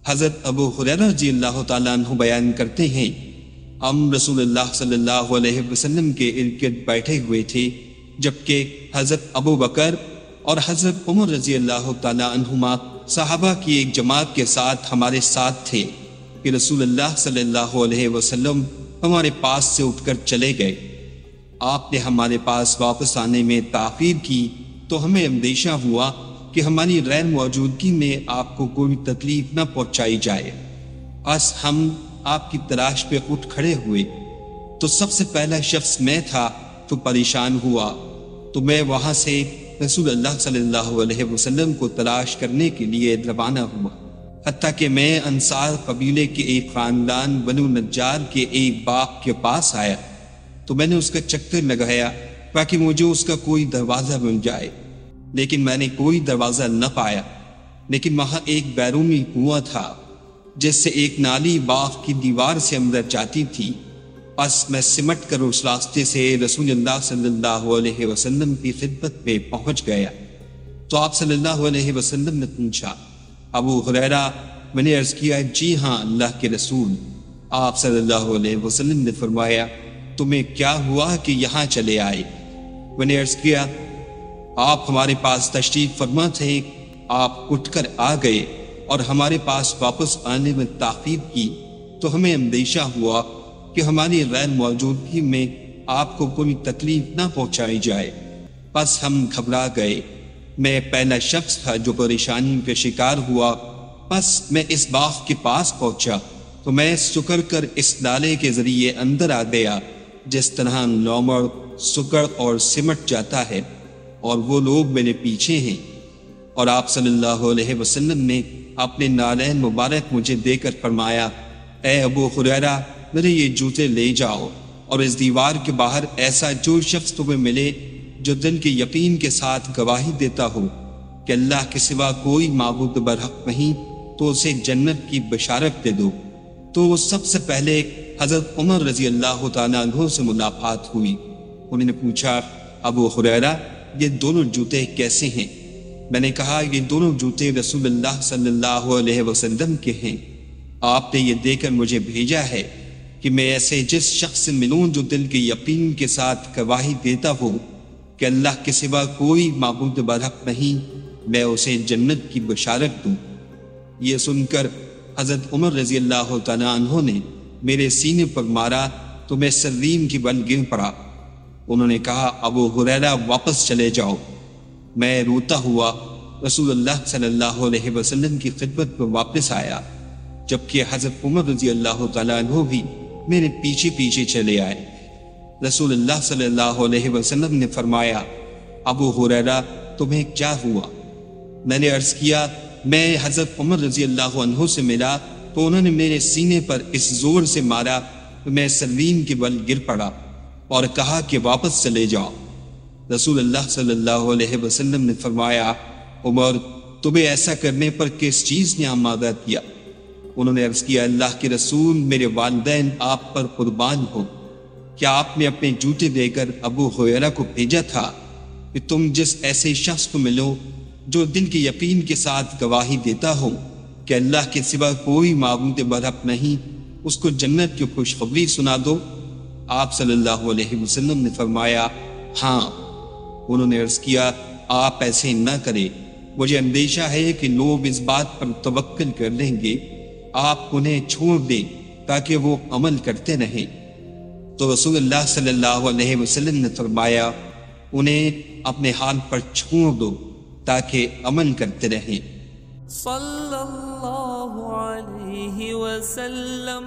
حضرت ابو ہریرہ رضی اللہ تعالیٰ عنہ بیان کرتے ہیں، ہم رسول اللہ صلی اللہ علیہ وسلم کے ارد گرد بیٹھے ہوئے تھے، جبکہ حضرت ابو بکر اور حضرت عمر رضی اللہ تعالیٰ عنہما صحابہ کی ایک جماعت کے ساتھ ہمارے ساتھ تھے کہ رسول اللہ صلی اللہ علیہ وسلم ہمارے پاس سے اٹھ کر چلے گئے۔ آپ نے ہمارے پاس واپس آنے میں تاخیر کی تو ہمیں اندیشہ ہوا کہ ہماری غیر موجودگی میں آپ کو کوئی تکلیف نہ پہنچائی جائے۔ بس ہم آپ کی تلاش پہ اٹھ کھڑے ہوئے تو سب سے پہلا شخص میں تھا تو پریشان ہوا، تو میں وہاں سے رسول اللہ صلی اللہ علیہ وسلم کو تلاش کرنے کے لیے روانہ ہوا، حتیٰ کہ میں انصار قبیلے کے ایک خاندان بنو نجار کے ایک باغ کے پاس آیا تو میں نے اس کا چکر لگایا تاکہ مجھے اس کا کوئی دروازہ مل جائے، لیکن میں نے کوئی دروازہ نہ پایا۔ لیکن وہاں ایک بیرونی کنواں تھا جس سے ایک نالی باغ کی دیوار سے اندر جاتی تھی، بس میں سمٹ کر اس راستے سے رسول اللہ صلی اللہ علیہ وسلم کی خدمت میں پہنچ گیا تو آپ صلی اللہ علیہ وسلم نے پوچھا، ابو ہریرہ؟ میں نے عرض کیا، جی ہاں اللہ کے رسول۔ آپ صلی اللہ علیہ وسلم نے فرمایا، تمہیں کیا ہوا کہ یہاں چلے آئے؟ میں نے عرض کیا، آپ ہمارے پاس تشریف فرما تھے، آپ اٹھ کر آ گئے اور ہمارے پاس واپس آنے میں تاخیر کی تو ہمیں اندیشہ ہوا کہ ہماری غیر موجودگی میں آپ کو کوئی تکلیف نہ پہنچائی جائے۔ بس ہم گھبرا گئے، میں پہلا شخص تھا جو پریشانی کا شکار ہوا۔ بس میں اس باغ کے پاس پہنچا تو میں سکڑ کر اس نالے کے ذریعے اندر آ گیا جس طرح لومڑ سکڑ اور سمٹ جاتا ہے، اور وہ لوگ میرے پیچھے ہیں۔ اور آپ صلی اللہ علیہ وسلم نے اپنے نالین مبارک مجھے دے کر فرمایا، اے ابو ہریرہ، میرے یہ جوتے لے جاؤ، اور اس دیوار کے باہر ایسا جو شخص تمہیں ملے جو دل کے یقین کے ساتھ گواہی دیتا ہو کہ اللہ کے سوا کوئی معبود برحق نہیں، تو اسے جنت کی بشارت دے دو۔ تو سب سے پہلے حضرت عمر رضی اللہ تعالیٰ عنہ سے ملاقات ہوئی۔ انہوں نے پوچھا، ابو ہریرہ، یہ دونوں جوتے کیسے ہیں؟ میں نے کہا، یہ دونوں جوتے رسول اللہ صلی اللہ علیہ وسلم کے ہیں، آپ نے یہ دے کر مجھے بھیجا ہے کہ میں ایسے جس شخص سے ملوں جو دل کے یقین کے ساتھ گواہی دیتا ہو کہ اللہ کے سوا کوئی معبود برحق نہیں، میں اسے جنت کی بشارت دوں۔ یہ سن کر حضرت عمر رضی اللہ تعالیٰ عنہ نے میرے سینے پر مارا تو میں سرین کی بل گر پڑا۔ انہوں نے کہا، ابو ہریرہ، واپس چلے جاؤ۔ میں روتا ہوا رسول اللہ صلی اللہ علیہ وسلم کی خدمت میں واپس آیا، جبکہ حضرت عمر رضی اللہ تعالیٰ عنہ بھی میرے پیچھے پیچھے چلے آئے۔ رسول اللہ صلی اللہ علیہ وسلم نے فرمایا، ابو ہریرہ، تمہیں کیا ہوا؟ میں نے عرض کیا، میں حضرت عمر رضی اللہ عنہ سے ملا تو انہوں نے میرے سینے پر اس زور سے مارا کہ میں سرین کے بل گر پڑا اور کہا کہ واپس چلے جاؤ۔ رسول اللہ صلی اللہ علیہ وسلم نے فرمایا، عمر، تمہیں ایسا کرنے پر کس چیز نے آمادہ کیا؟ انہوں نے عرض کیا، اللہ کے رسول، میرے والدین آپ پر قربان ہو، کیا آپ نے اپنے جوتے دے کر ابو ہریرہ کو بھیجا تھا کہ تم جس ایسے شخص کو ملو جو دل کے یقین کے ساتھ گواہی دیتا ہو کہ اللہ کے سوا کوئی معبود برحق نہیں، اس کو جنت کی خوشخبری سنا دو؟ آپ صلی اللہ علیہ وسلم نے فرمایا، ہاں۔ انہوں نے عرض کیا، آپ ایسے نہ کریں، مجھے اندیشہ ہے کہ لوگ اس بات پر توکل کر لیں گے، آپ انہیں چھوڑ دیں تاکہ وہ عمل کرتے رہیں۔ تو رسول اللہ صلی اللہ علیہ وسلم نے فرمایا، انہیں اپنے حال پر چھوڑ دو تاکہ عمل کرتے رہیں۔ صلی اللہ علیہ وسلم۔